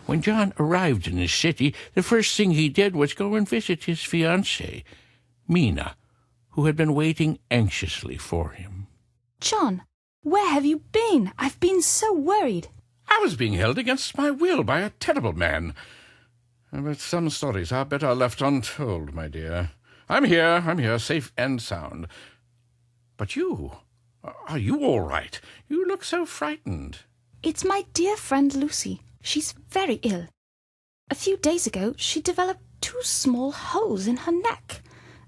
When John arrived in the city, the first thing he did was go and visit his fiancée, Mina, who had been waiting anxiously for him. John, where have you been? I've been so worried. I was being held against my will by a terrible man. But some stories are better left untold, my dear. I'm here, safe and sound. But are you all right? You look so frightened. It's my dear friend Lucy. She's very ill. A few days ago, she developed 2 small holes in her neck,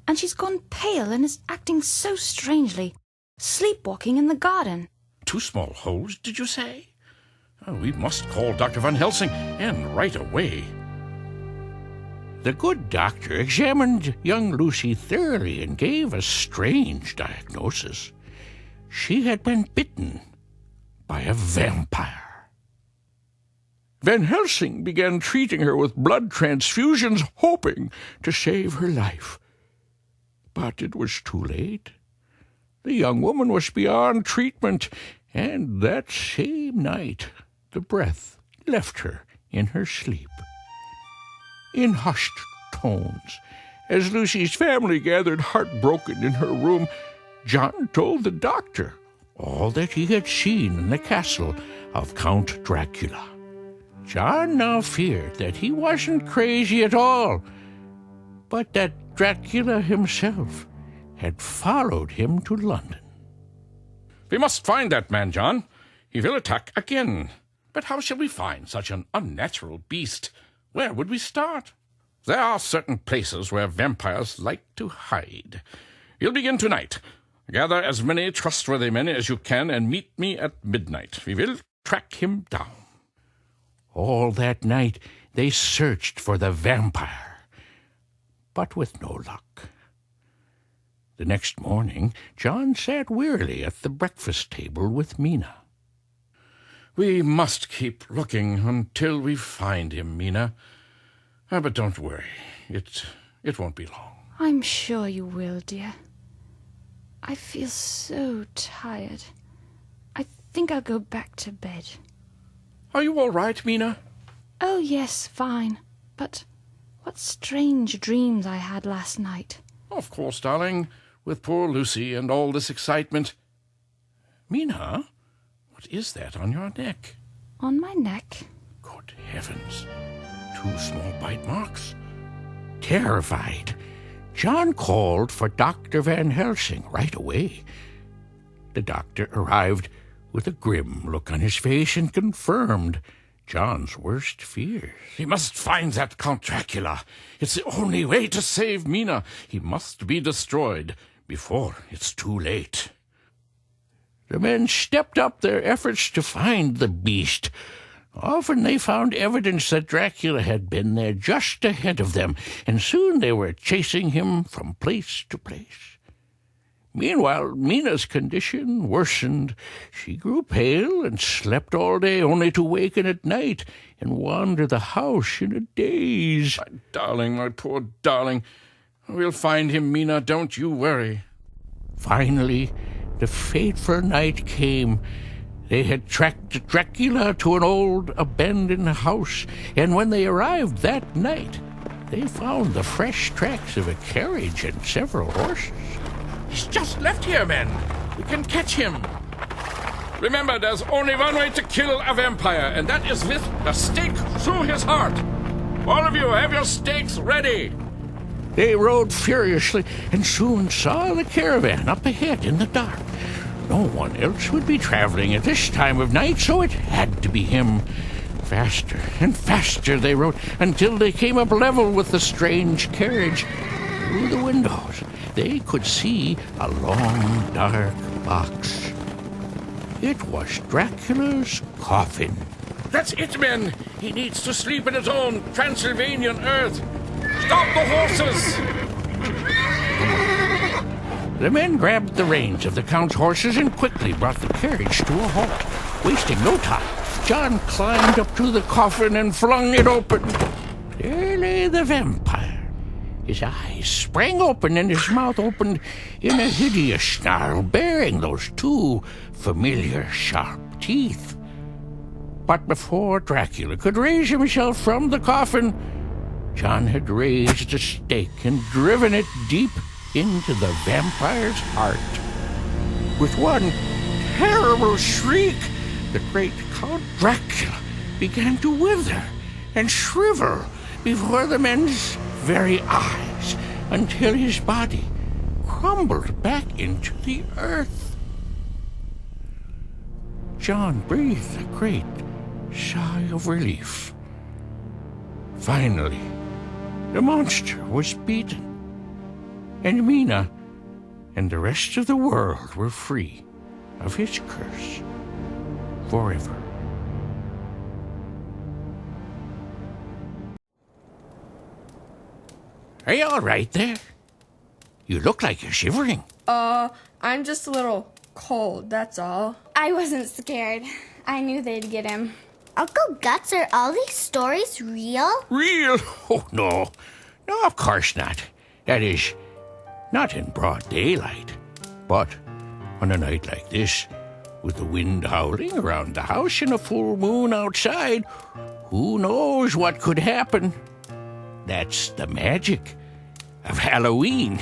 and she's gone pale and is acting so strangely, sleepwalking in the garden. 2 small holes, did you say? Oh, we must call Dr. Van Helsing, and right away. The good doctor examined young Lucy thoroughly and gave a strange diagnosis. She had been bitten by a vampire. Van Helsing began treating her with blood transfusions, hoping to save her life. But it was too late. The young woman was beyond treatment, and that same night the breath left her in her sleep. In hushed tones, as Lucy's family gathered heartbroken in her room, John told the doctor all that he had seen in the castle of Count Dracula. John now feared that he wasn't crazy at all, but that Dracula himself had followed him to London. We must find that man, John. He will attack again. But how shall we find such an unnatural beast? Where would we start? There are certain places where vampires like to hide. You'll begin tonight. Gather as many trustworthy men as you can and meet me at midnight. We will track him down. All that night they searched for the vampire, but with no luck. The next morning, John sat wearily at the breakfast table with Mina. We must keep looking until we find him, Mina. But don't worry. It won't be long. I'm sure you will, dear. I feel so tired. I think I'll go back to bed. Are you all right, Mina? Oh, yes, fine. But what strange dreams I had last night. Of course, darling. With poor Lucy and all this excitement. Mina, what is that on your neck? On my neck? Good heavens. 2 small bite marks. Terrified, John called for Dr. Van Helsing right away. The doctor arrived with a grim look on his face and confirmed John's worst fears. We must find that Count Dracula. It's the only way to save Mina. He must be destroyed before it's too late. The men stepped up their efforts to find the beast. Often they found evidence that Dracula had been there just ahead of them, and soon they were chasing him from place to place. Meanwhile, Mina's condition worsened. She grew pale and slept all day, only to waken at night and wander the house in a daze. My darling, my poor darling. We'll find him, Mina, don't you worry. Finally, the fateful night came. They had tracked Dracula to an old abandoned house, and when they arrived that night, they found the fresh tracks of a carriage and several horses. He's just left here, men. We can catch him. Remember, there's only one way to kill a vampire, and that is with a stake through his heart. All of you, have your stakes ready. They rode furiously and soon saw the caravan up ahead in the dark. No one else would be traveling at this time of night, so it had to be him. Faster and faster they rode until they came up level with the strange carriage. Through the windows, they could see a long, dark box. It was Dracula's coffin. That's it, men. He needs to sleep in his own Transylvanian earth. Stop the horses! The men grabbed the reins of the Count's horses and quickly brought the carriage to a halt. Wasting no time, John climbed up to the coffin and flung it open. There lay the vampire. His eyes sprang open and his mouth opened in a hideous snarl, bearing those 2 familiar sharp teeth. But before Dracula could raise himself from the coffin, John had raised a stake and driven it deep into the vampire's heart. With one terrible shriek, the great Count Dracula began to wither and shrivel before the men's very eyes until his body crumbled back into the earth. John breathed a great sigh of relief. Finally, the monster was beaten, and Mina and the rest of the world were free of his curse forever. Are you all right there? You look like you're shivering. I'm just a little cold, that's all. I wasn't scared. I knew they'd get him. Uncle Guts, are all these stories real? Real? Oh, no. No, of course not. That is, not in broad daylight. But on a night like this, with the wind howling around the house and a full moon outside, who knows what could happen? That's the magic of Halloween.